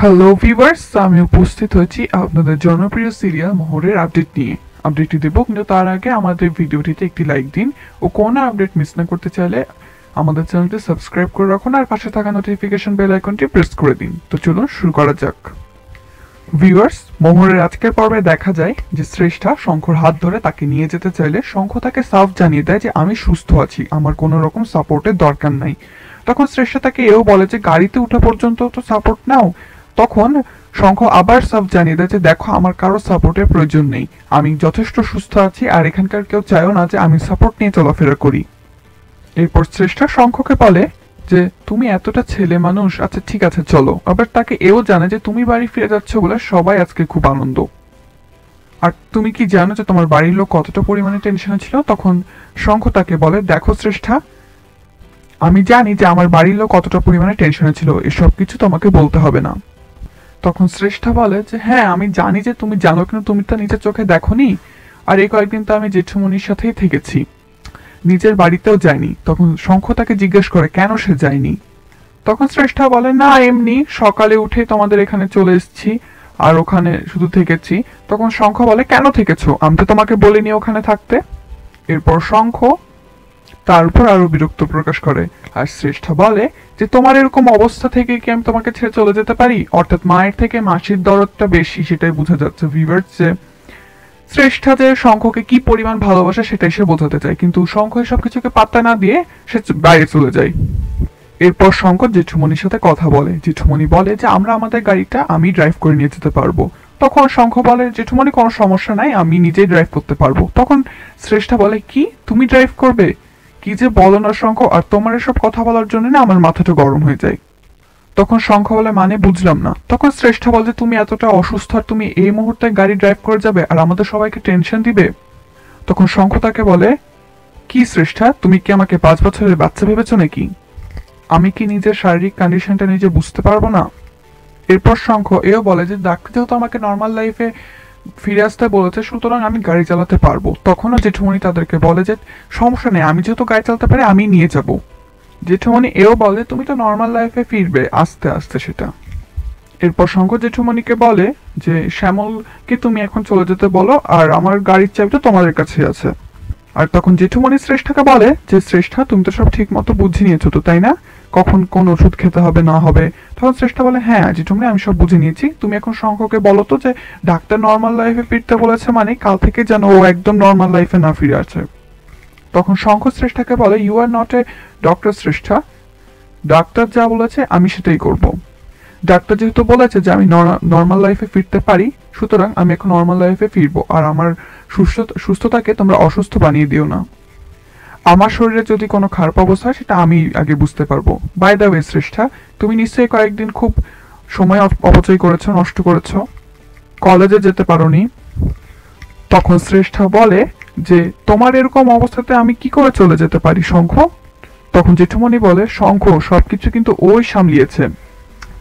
Hello viewers, আমি উপস্থিত হয়েছি আপনাদের জনপ্রিয় সিরিয়াল মোহরের আপডেট নিয়ে। আপডেটটি দেবো, কিন্তু তার আগে আমাদের ভিডিওটিতে একটি লাইক দিন ও কোনো আপডেট মিস না করতে চাইলে আমাদের চ্যানেলটি সাবস্ক্রাইব করে রাখুন আর পাশে থাকা নোটিফিকেশন বেল আইকনটি প্রেস করে দিন। তো চলুন শুরু করা যাক। ভিউয়ার্স, মোহরের আজকের পর্বে দেখা যায় যে শ্রেষ্ঠা শঙ্খর হাত ধরে তাকে নিয়ে যেতে চাইলে শঙ্খ তাকে সাফ জানিয়ে দেয় যে আমি সুস্থ আছি, আমার কোনো রকম সাপোর্টের দরকার নাই। তখন শ্রেষ্ঠা তাকে এও বলে যে গাড়িতে উঠা পর্যন্ত তো সাপোর্ট নাও। তখন শঙ্খ আবার সাফ জানিয়ে দেয় যে দেখো, আমার কারো সাপোর্টের প্রয়োজন নেই, আমি যথেষ্ট সুস্থ আছি আর এখানকার কেউ চায়ও না যে আমি সাপোর্ট নিয়ে চলাফেরা করি। এরপর শ্রেষ্ঠা শঙ্খকে বলে যে তুমি এতটা ছেলে মানুষ, আচ্ছা ঠিক আছে চলো। আবার তাকে এও জানে যে তুমি বাড়ি ফিরে যাচ্ছ বলে সবাই আজকে খুব আনন্দ। আর তুমি কি জানো যে তোমার বাড়ির লোক কতটা পরিমাণে টেনশনে ছিল? তখন শঙ্খ তাকে বলে দেখো শ্রেষ্ঠা, আমি জানি যে আমার বাড়ির লোক কতটা পরিমাণে টেনশনে ছিল, এসব কিছু তোমাকে বলতে হবে না। তখন শ্রেষ্ঠা বলে যে হ্যাঁ আমি জানি যে তুমি জানো, কিন্তু তুমি তো নিজের চোখে দেখোনি, আর এই কয়েকদিন তো আমি জেঠুমনির সাথেই থেকেছি, নিজের বাড়িতেও যায়নি। তখন শঙ্খ তাকে জিজ্ঞেস করে কেন সে যায়নি। তখন শ্রেষ্ঠা বলে না এমনি সকালে উঠে তোমাদের এখানে চলে এসেছি আর ওখানে শুধু থেকেছি। তখন শঙ্খ বলে কেন থেকেছো, আমি তো তোমাকে বলিনি ওখানে থাকতে। এরপর শঙ্খ তার উপর আরো বিরক্ত প্রকাশ করে আর শ্রেষ্ঠা বলে যে তোমার এরকম অবস্থা থেকে কি আমি তোমাকে ছেড়ে চলে যেতে পারি? অর্থাৎ মায়ের থেকে মাসির দরদটা বেশি, সেটাই বোঝা যাচ্ছে ভিউয়ার্স যে শ্রেষ্ঠা যে শঙ্খকে কি পরিমাণ ভালোবাসে সেটাই সে বোঝাতে চায়, কিন্তু শঙ্খ এসব কিছুকে পাত্তা না দিয়ে সে বাইরে চলে যায়। এরপর শঙ্খ জেঠুমনির সাথে কথা বলে, জেঠুমনি বলে যে আমরা আমাদের গাড়িটা আমি ড্রাইভ করে নিয়ে যেতে পারবো। তখন শঙ্খ বলে জেঠুমনি কোনো সমস্যা নাই, আমি নিজেই ড্রাইভ করতে পারবো। তখন শ্রেষ্ঠা বলে কি তুমি ড্রাইভ করবে? কি যে বলো না শঙ্খ, আর তোমার এসব কথা বলার জন্য না আমার মাথাটা গরম হয়ে যায়। তখন শঙ্খ বলে মানে বুঝলাম না। তখন শ্রেষ্ঠা বলে তুমি এতটা অসুস্থ আর তুমি এই মুহূর্তে গাড়ি ড্রাইভ করে যাবে আর আমাদের সবাইকে টেনশন দিবে? তখন শঙ্খ তাকে বলে কি শ্রেষ্ঠা, তুমি কি আমাকে 5 বছরের বাচ্চা ভেবেছো নাকি? আমি কি নিজের শারীরিক কন্ডিশনটা নিজে বুঝতে পারবো না? এরপর শঙ্খ এও বলে যে ডাক্তার যেহেতু আমাকে নর্মাল লাইফে ফিরে আসতে বলেছে, সুতরাং আমি গাড়ি চালাতে পারবো। তখনও জেঠুমনি তাদেরকে বলে যে সমস্যা নেই, আমি যেহেতু গাড়ি চালাতে পারি আমি নিয়ে যাব। জেঠুমনি এও বলে তুমি তো নর্মাল লাইফে ফিরবে আস্তে আস্তে সেটা। এরপর শঙ্খ জেঠুমনিকে বলে যে শ্যামলকে তুমি এখন চলে যেতে বলো আর আমার গাড়ির চাবিটা তোমাদের কাছে আছে। আর তখন জেঠুমনি শ্রেষ্ঠাকে বলে যে শ্রেষ্ঠা তুমি তো সব ঠিক মতো বুঝে নিয়েছো তো, তাই না? কখন কোন ওষুধ খেতে হবে না হবে। তখন শ্রেষ্ঠা বলে হ্যাঁ জেঠুমনি আমি সব বুঝে নিয়েছি, তুমি এখন শঙ্খকে বলো তো যে ডাক্তার নর্মাল লাইফে ফিরতে বলেছে, মানে কাল থেকে যেন ও একদম নর্মাল লাইফে না ফিরে আসে। তখন শঙ্খ শ্রেষ্ঠাকে বলে you are not a doctor Shreshtha, ডাক্তার যা বলেছে আমি সেটাই করব। ডাক্তার যেহেতু বলেছে যে আমি নর্মাল লাইফে ফিরতে পারি, সুতরাং আমি এখন নর্মাল লাইফে ফিরবো, আর আমার সুস্থতাকে তোমরা অসুস্থ বানিয়ে দিও না। আমার শরীরে যদি কোনো খারাপ অবস্থা হয় সেটা আমি আগে বুঝতে পারবো। বাই দ্য ওয়ে শ্রেষ্ঠা, তুমি নিশ্চয়ই কয়েকদিন খুব সময় অপচয় করেছো, নষ্ট করেছো, কলেজে যেতে পারোনি। তখন শ্রেষ্ঠা বলে যে তোমার এরকম অবস্থাতে আমি কি করে চলে যেতে পারি শঙ্খ? তখন জেঠুমনি বলে শঙ্খ সবকিছু কিন্তু ওই সামলিয়েছে।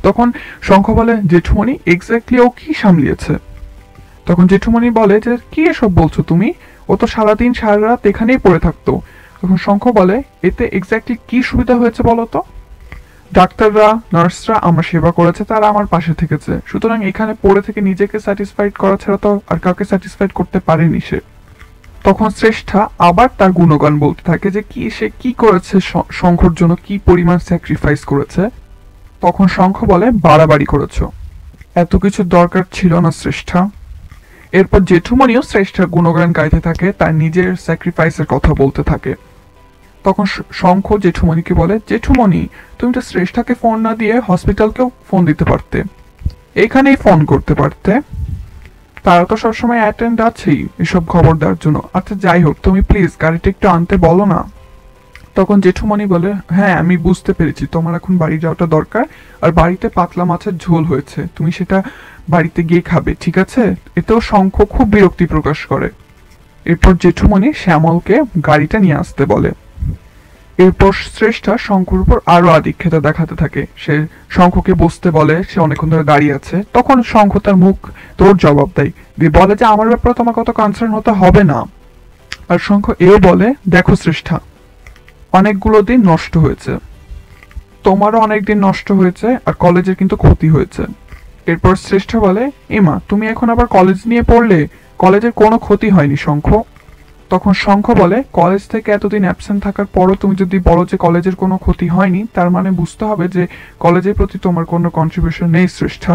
তখন শঙ্খ বলে জেঠুমনি এক্স্যাক্টলি ও কি সামলিয়েছে? তখন জেঠুমনি বলে যে কি এসব বলছো তুমি, ও তো সারাদিন সারা রাত এখানেই পড়ে থাকতো। তখন শঙ্খ বলে এতে এক্স্যাক্টলি কি সুবিধা হয়েছে বলো তো? ডাক্তাররা নার্সরা আমার সেবা করেছে, তারা আমার পাশে থেকেছে, সুতরাং এখানে পড়ে থেকে নিজেকে স্যাটিসফাইড করা ছাড়া তো আর কাউকে স্যাটিসফাইড করতে পারেনি সে। তখন শ্রেষ্ঠা আবার তার গুণগান বলতে থাকে যে কি সে কি করেছে, শঙ্খর জন্য কি পরিমাণ স্যাক্রিফাইস করেছে। তখন শঙ্খ বলে বাড়াবাড়ি করেছো, এত কিছু দরকার ছিল না শ্রেষ্ঠা। এরপর জেঠুমনিও শ্রেষ্ঠার গুণগান গাইতে থাকে, তার নিজের স্যাক্রিফাইসের কথা বলতে থাকে। তখন শঙ্খ জেঠুমনিকে বলে জেঠুমনি তুমি তো শ্রেষ্ঠাকে ফোন না দিয়ে হসপিটালকেও ফোন দিতে পারতে, এখানেই ফোন করতে পারতে, তারা তো সবসময় অ্যাটেন্ড আছেই এসব খবর দেওয়ার জন্য। আচ্ছা যাই হোক, তুমি প্লিজ গাড়িটা একটু আনতে বলো না। তখন জেঠুমনি বলে হ্যাঁ আমি বুঝতে পেরেছি তোমার এখন বাড়ি যাওয়াটা দরকার, আর বাড়িতে পাতলা মাছের ঝোল হয়েছে, তুমি সেটা বাড়িতে গিয়ে খাবে, ঠিক আছে? এতেও শঙ্খ খুব বিরক্তি প্রকাশ করে। এরপর জেঠুমনি শ্যামলকে গাড়িটা নিয়ে আসতে বলে। এরপর শ্রেষ্ঠা শঙ্খর উপর আরো আধিক্যতা দেখাতে থাকে, সে শঙ্খকে বসতে বলে, সে অনেকক্ষণ ধরে দাঁড়িয়ে আছে। তখন শঙ্খ তার মুখ তোর জবাব দেয়, দিয়ে বলে যে আমার ব্যাপারে তোমাকে অত কনসার্ন হতে হবে না। আর শঙ্খ এও বলে দেখো শ্রেষ্ঠা, অনেকগুলো দিন নষ্ট হয়েছে, তোমারও অনেক দিন নষ্ট হয়েছে, আর কলেজের কিন্তু ক্ষতি হয়েছে। এরপর শ্রেষ্ঠ বলে, এমা তুমি এখন আবার কলেজ নিয়ে পড়লে, কলেজের কোনো ক্ষতি হয়নি শঙ্খ। তখন শঙ্খ বলে, কলেজ থেকে এতদিন অ্যাবসেন্ট থাকার পরও তুমি যদি বলো যে কলেজের কোনো ক্ষতি হয়নি, তার মানে বুঝতে হবে যে কলেজের প্রতি তোমার কোনো কন্ট্রিবিউশন নেই শ্রেষ্ঠা।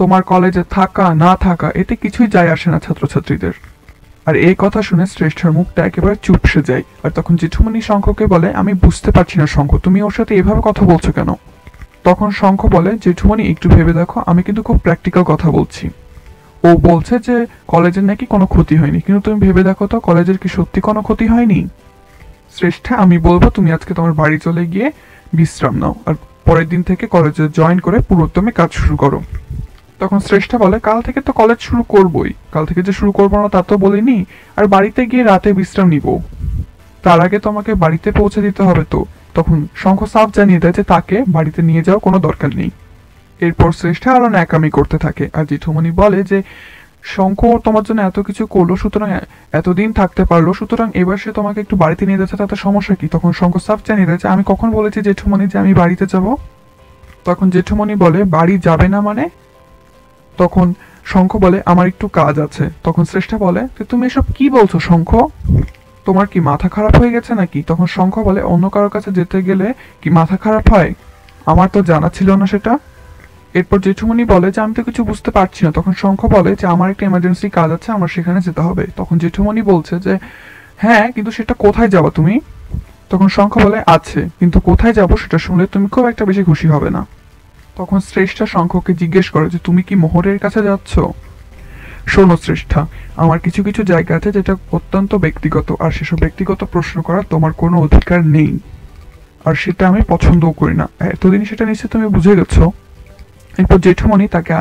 তোমার কলেজে থাকা না থাকা এতে কিছুই যায় আসে না ছাত্রছাত্রীদের। আর এই কথা শুনে শ্রেষ্ঠার মুখটা একেবারে চুপসে যায়। আর তখন জেঠুমনি শঙ্খকে বলে, আমি বুঝতে পারছি না শঙ্খ, তুমি ওর সাথে এভাবে কথা বলছো কেন? তখন শঙ্খ বলে, জেঠুমনি একটু ভেবে দেখো, আমি কিন্তু খুব প্র্যাকটিক্যাল কথা বলছি। ও বলছে যে কলেজের নাকি কোনো ক্ষতি হয়নি, কিন্তু তুমি ভেবে দেখো তো কলেজের কি সত্যি কোনো ক্ষতি হয়নি? শ্রেষ্ঠা, আমি বলবো তুমি আজকে তোমার বাড়ি চলে গিয়ে বিশ্রাম নাও, আর পরের দিন থেকে কলেজে জয়েন করে পুরোদমে কাজ শুরু করো। তখন শ্রেষ্ঠা বলে, কাল থেকে তো কলেজ শুরু করবোই, কাল থেকে যে শুরু করবো না তা তো বলিনি, আর বাড়িতে গিয়ে রাতে বিশ্রাম নিব, তার আগে তোমাকে বাড়িতে পৌঁছে দিতে হবে তো। তখন শঙ্খ সাফ জানিয়ে দেয় যে তাকে বাড়িতে নিয়ে যাওয়ার কোনো দরকার নেই। এরপর শ্রেষ্ঠা আরো ন্যাকামি করতে থাকে, আর জেঠুমনি বলে যে শঙ্খ তোমার জন্য এত কিছু করলো, সুতরাং এতদিন থাকতে পারলো, সুতরাং এবার সে তোমাকে একটু বাড়িতে নিয়ে যাচ্ছে, তাতে সমস্যা কি? তখন শঙ্খ সাফ জানিয়ে দেয় যে আমি কখন বলেছি জেঠুমনি যে আমি বাড়িতে যাব? তখন জেঠুমনি বলে, বাড়ি যাবে না মানে? তখন শঙ্খ বলে, আমার একটু কাজ আছে। তখন শ্রেষ্ঠা বলে, তুমি এসব কি বলছো শঙ্খ, তোমার কি মাথা খারাপ হয়ে গেছে নাকি? তখন শঙ্খ বলে, অন্য কারোর কাছে যেতে গেলে কি মাথা খারাপ হয়? আমার তো জানা ছিল না সেটা। এরপর জেঠুমনি বলে যে আমি তো কিছু বুঝতে পারছি না। তখন শঙ্খ বলে যে আমার একটা এমার্জেন্সি কাজ আছে, আমার সেখানে যেতে হবে। তখন জেঠুমনি বলছে যে হ্যাঁ, কিন্তু সেটা কোথায় যাবো তুমি? তখন শঙ্খ বলে, আছে, কিন্তু কোথায় যাব সেটা শুনলে তুমি খুব একটা বেশি খুশি হবে না। তখন শ্রেষ্ঠা শঙ্খকে জিজ্ঞেস করে যে তুমি কি মোহরের কাছে যাচ্ছ? শোনো শ্রেষ্ঠা, আমার কিছু কিছু জায়গা আছে যেটা অত্যন্ত ব্যক্তিগত, আর সেসব ব্যক্তিগত প্রশ্ন করার তোমার কোনো অধিকার নেই, আর সেটা আমি পছন্দও করি না। এতদিন সেটা নিশ্চয়ই তুমি বুঝে গেছো। এরপর জেঠুমনি তাকে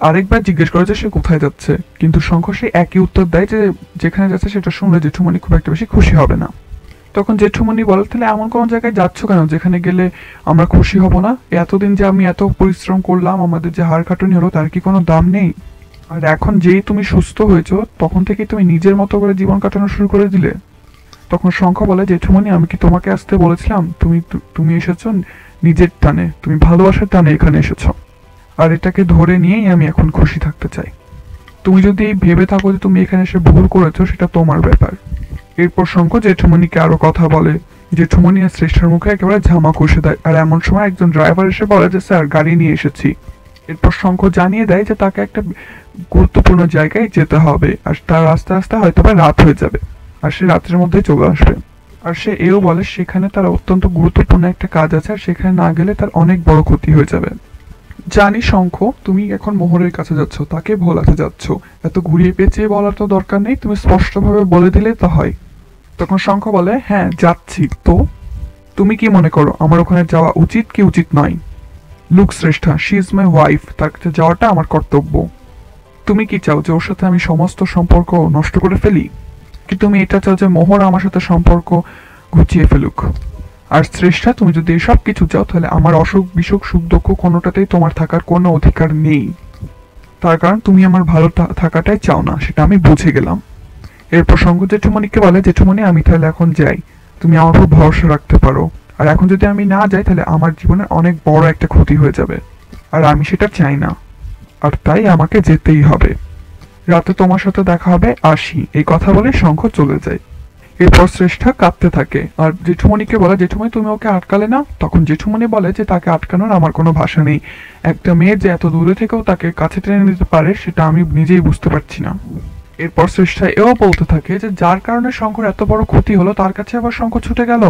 আরেকবার জিজ্ঞেস করে যে সে কোথায় যাচ্ছে, কিন্তু শঙ্খ সে একই উত্তর দেয় যে যেখানে যাচ্ছে সেটা শুনলে জেঠুমনি খুব একটা বেশি খুশি হবে না। তখন জেঠুমনি বলে, তাহলে এমন কোন জায়গায় যাচ্ছ কেন যেখানে গেলে আমরা খুশি হব না? এতদিন যে আমি এত পরিশ্রম করলাম, আমাদের যে হাড় কাটুনি হলো, তার কি কোনো দাম নেই? আর এখন যেই তুমি সুস্থ হয়েছো, তখন থেকে তুমি নিজের মতো করে জীবন কাটানো শুরু করে দিলে। তখন শঙ্খ বলে, জেঠুমনি আমি কি তোমাকে আসতে বলেছিলাম? তুমি এসেছো নিজের টানে, তুমি ভালোবাসার টানে এখানে এসেছো, আর এটাকে ধরে নিয়েই আমি এখন খুশি থাকতে চাই। তুমি যদি ভেবে থাকো যে তুমি এখানে এসে ভুল করেছো, সেটা তোমার ব্যাপার। এরপর শঙ্খ জেঠুমনিকে আরো কথা বলে। জেঠুমনি আর শ্রেষ্ঠার মুখে একেবারে ঝামা কষে দেয়। আর এমন সময় একজন ড্রাইভার এসে বলে যে স্যার, গাড়ি নিয়ে এসেছি। এরপর শঙ্খ জানিয়ে দেয় যে তাকে একটা গুরুত্বপূর্ণ জায়গায় যেতে হবে, আর তার আস্তে আস্তে হয়তো বা রাত হয়ে যাবে, আর সে রাতের মধ্যে চলে আসবে। আর সে এও বলে সেখানে তার অত্যন্ত গুরুত্বপূর্ণ একটা কাজ আছে, আর সেখানে না গেলে তার অনেক বড় ক্ষতি হয়ে যাবে। জানি শঙ্খ, তুমি এখন মোহরের কাছে যাচ্ছ, তাকে ভোলাতে যাচ্ছ, এত ঘুরিয়ে পেঁচিয়ে বলার তো দরকার নেই, তুমি স্পষ্টভাবে বলে দিলে তো হয়। তখন শঙ্খ বলে, হ্যাঁ যাচ্ছি তো। তুমি কি মনে করো আমার ওখানে যাওয়া উচিত কি উচিত নয়? Look Shreshtha, she is my wife, তার কাছে যাওয়াটা আমার কর্তব্য। তুমি কি চাও যে ওর সাথে আমি সমস্ত সম্পর্ক নষ্ট করে ফেলি, কি তুমি এটা চাও যে মোহর আমার সাথে সম্পর্ক ঘুচিয়ে ফেলুক? আর শ্রেষ্ঠা, তুমি যদি এসব কিছু চাও, তাহলে আমার অসুখ বিসুখ সুখ দুঃখ কোনোটাতেই তোমার থাকার কোনো অধিকার নেই, তার কারণ তুমি আমার ভালো থাকাটাই চাও না, সেটা আমি বুঝে গেলাম। এরপর শঙ্খ জেঠুমনিকে বলে, জেঠুমনি আমি তাহলে এখন যাই, তুমি আমার উপর ভরসা রাখতে পারো, আর এখন যদি আমি না যাই তাহলে আমার জীবনের অনেক বড় একটা ক্ষতি হয়ে যাবে, আর আমি সেটা চাই না, আর তাই আমাকে যেতেই হবে। রাতে তোমার সাথে দেখা হবে, আসি। এই কথা বলে শঙ্খ চলে যায়। এরপর শ্রেষ্ঠা কাঁদতে থাকে, আর জেঠুমনিকে বলে, জেঠুমনি তুমি ওকে আটকালে না? তখন জেঠুমনি বলে যে তাকে আটকানোর আমার কোনো ভাষা নেই, একটা মেয়ে যে এত দূরে থেকেও তাকে কাছে টেনে নিতে পারে সেটা আমি নিজেই বুঝতে পারছি না। এরপর শ্রেষ্ঠা এও বলতে থাকে যে যার কারণে শঙ্কর এত বড় ক্ষতি হলো, তার কাছে আবার শঙ্খ ছুটে গেল,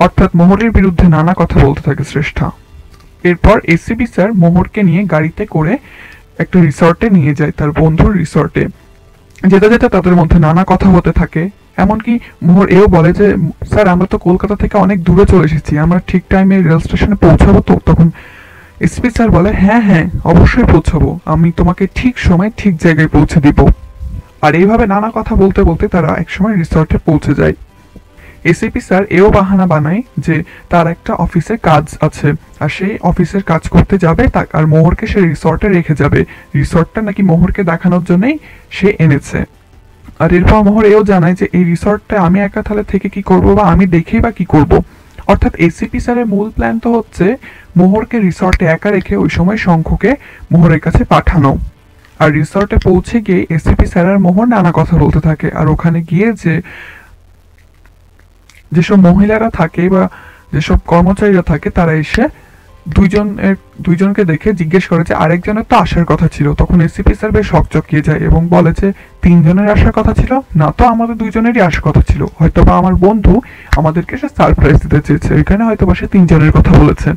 অর্থাৎ মোহরের বিরুদ্ধে নানা কথা বলতে থাকে শ্রেষ্ঠা। এরপর এসিপি স্যার মোহরকে নিয়ে গাড়িতে করে একটা রিসর্টে নিয়ে যায়, তার বন্ধুর রিসর্টে। যেতে যেতে তাদের মধ্যে নানা কথা হতে থাকে, এমনকি মোহর এও বলে যে স্যার, আমরা তো কলকাতা থেকে অনেক দূরে চলে এসেছি, আমরা ঠিক টাইমে রেল স্টেশনে পৌঁছাবো তো? তখন এসপি স্যার বলে, হ্যাঁ হ্যাঁ অবশ্যই পৌঁছাবো, আমি তোমাকে ঠিক সময় ঠিক জায়গায় পৌঁছে দিব। আর এইভাবে নানা কথা বলতে বলতে তারা একসময় রিসর্টে পৌঁছে যায়। এসিপি স্যার এও বাহানা বানায় যে তার একটা অফিসে কাজ আছে, আর সেই অফিসের কাজ করতে যাবে, আর মোহরকে সে রিসর্টে রেখে যাবে। রিসর্টটা নাকি মোহরকে দেখানোর জন্যই সে এনেছে। আর এরপর মোহর এও জানায় যে এই রিসর্টটা আমি একা তাহলে থেকে কি করব বা আমি দেখেই বা কি করব। অর্থাৎ এসিপি স্যারের মূল প্ল্যান তো হচ্ছে মোহরকে রিসর্টে একা রেখে ওই সময় শঙ্খকে মোহরের কাছে পাঠানো। আর রিসর্টে পৌঁছে গিয়ে এসিপি স্যার আর মোহর নানা কথা বলতে থাকে। আর ওখানে গিয়ে যেসব মহিলারা থাকে বা যেসব কর্মচারীরা থাকে তারা এসে দুইজনকে দেখে জিজ্ঞেস করে যে আরেকজনের তো আসার কথা ছিল। তখন এসিপি স্যার বেশ হকচকিয়ে যায় এবং বলে যে 3 জনের আসার কথা ছিল না, তো আমাদের 2 জনেরই আসার কথা ছিল, হয়তোবা আমার বন্ধু আমাদেরকে সে সারপ্রাইজ দিতে চেয়েছে, এখানে হয়তোবা সে 3 জনের কথা বলেছে।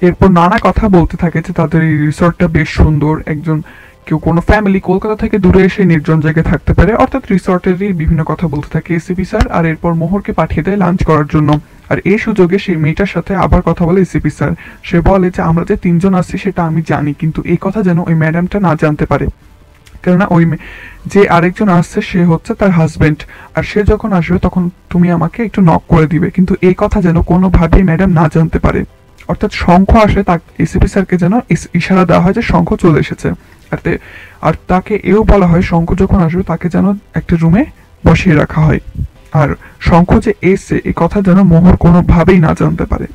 এরপর নানা কথা বলতে থাকে যে তাদের এই রিসর্টটা বেশ সুন্দর, একজন কেউ কোনো ফ্যামিলি কলকাতা থেকে দূরে এসে নির্জন জায়গায় থাকতে পারে, অর্থাৎ রিসর্টেরই বিভিন্ন কথা বলতে থাকে এসিপি স্যার। আর এরপর মোহরকে পাঠিয়ে দেয় লাঞ্চ করার জন্য। আর এই সুযোগে সেই মেয়েটার সাথে আবার কথা বলে এসিপি স্যার। সে বলে যে আমরা যে 3 জন আসছি সেটা আমি জানি, কিন্তু এই কথা যেন ওই ম্যাডামটা না জানতে পারে, কেননা ওই যে আরেকজন আসছে সে হচ্ছে তার হাজবেন্ড। আর সে যখন আসবে তখন তুমি আমাকে একটু নক করে দিবে, কিন্তু এই কথা যেন কোনোভাবেই ম্যাডাম না জানতে পারে। অর্থাৎ শঙ্খ আসে, এসিপি স্যারকে যেন ইশারা দেওয়া হয় যে শঙ্খ চলে এসেছে। আর তাকে এও বলা হয় শঙ্খ যখন আসবে তাকে যেন একটা রুমে বসিয়ে রাখা হয়। আর শঙ্খ যে এসে এই কথা যেন মোহর কোনোভাবেই না জানতে পারে।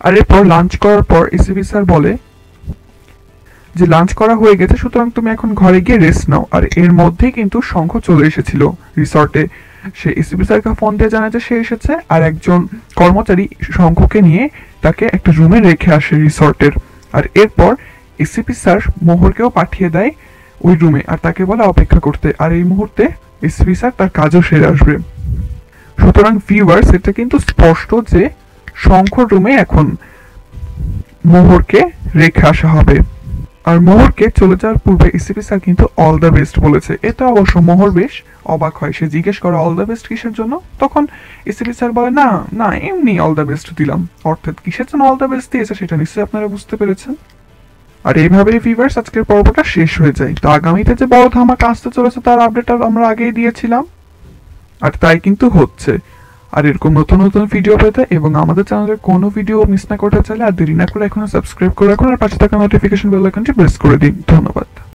আর এরপর লাঞ্চ করার পর এসিপি স্যার বলে যে লাঞ্চ করা হয়ে গেছে, সুতরাং তুমি এখন ঘরে গিয়ে রেস্ট নাও। আর এর মধ্যেই কিন্তু শঙ্খ চলে এসেছিল রিসর্টে। সে এসিপি স্যারকে ফোন দিয়ে জানায় যে সে এসেছে, আর একজন কর্মচারী শঙ্খকে নিয়ে তাকে একটা রুমে রেখে আসে রিসর্টের। আর এরপর এসিপি স্যার মোহরকেও পাঠিয়ে দেয় ওই রুমে, আর তাকে বলে অপেক্ষা করতে। আর এই মুহূর্তে এসিপি স্যার তার কাজও সেরে আসবে। সুতরাং ভিউয়ার্স, এটা কিন্তু স্পষ্ট যে শঙ্খর রুমে এখন মোহরকে রেখে আসা হবে। আর মোহরকে চলে যাওয়ার পূর্বে এসিপি স্যার কিন্তু অল দ্য বেস্ট বলেছে। এটা অবশ্য মোহর বেশ অবাক হয়, সে জিজ্ঞেস করে অল দ্য বেস্ট কিসের জন্য। তখন এসিপি স্যার বলে না না এমনি অল দ্য বেস্ট দিলাম। অর্থাৎ কিসের জন্য অল দ্য বেস্ট দিয়েছে সেটা নিশ্চয়ই আপনারা বুঝতে পেরেছেন। আর এইভাবেই ভিউয়ার্স আজকের পর্বটা শেষ হয়ে যায়। তো আগামীতে যে বড় ধামাকা আসতে চলেছে তার আপডেট আমরা আগেই দিয়েছিলাম, আর তাই কিন্তু হচ্ছে। আর এরকম নতুন নতুন ভিডিও পেতে এবং আমাদের চ্যানেলের কোনো ভিডিও মিস না করতে চাইলে আর দেরি না করে এখনো সাবস্ক্রাইব করে রাখুন, আর পাশে থাকা নোটিফিকেশন বেল আইকনটি প্রেস করে দিন। ধন্যবাদ।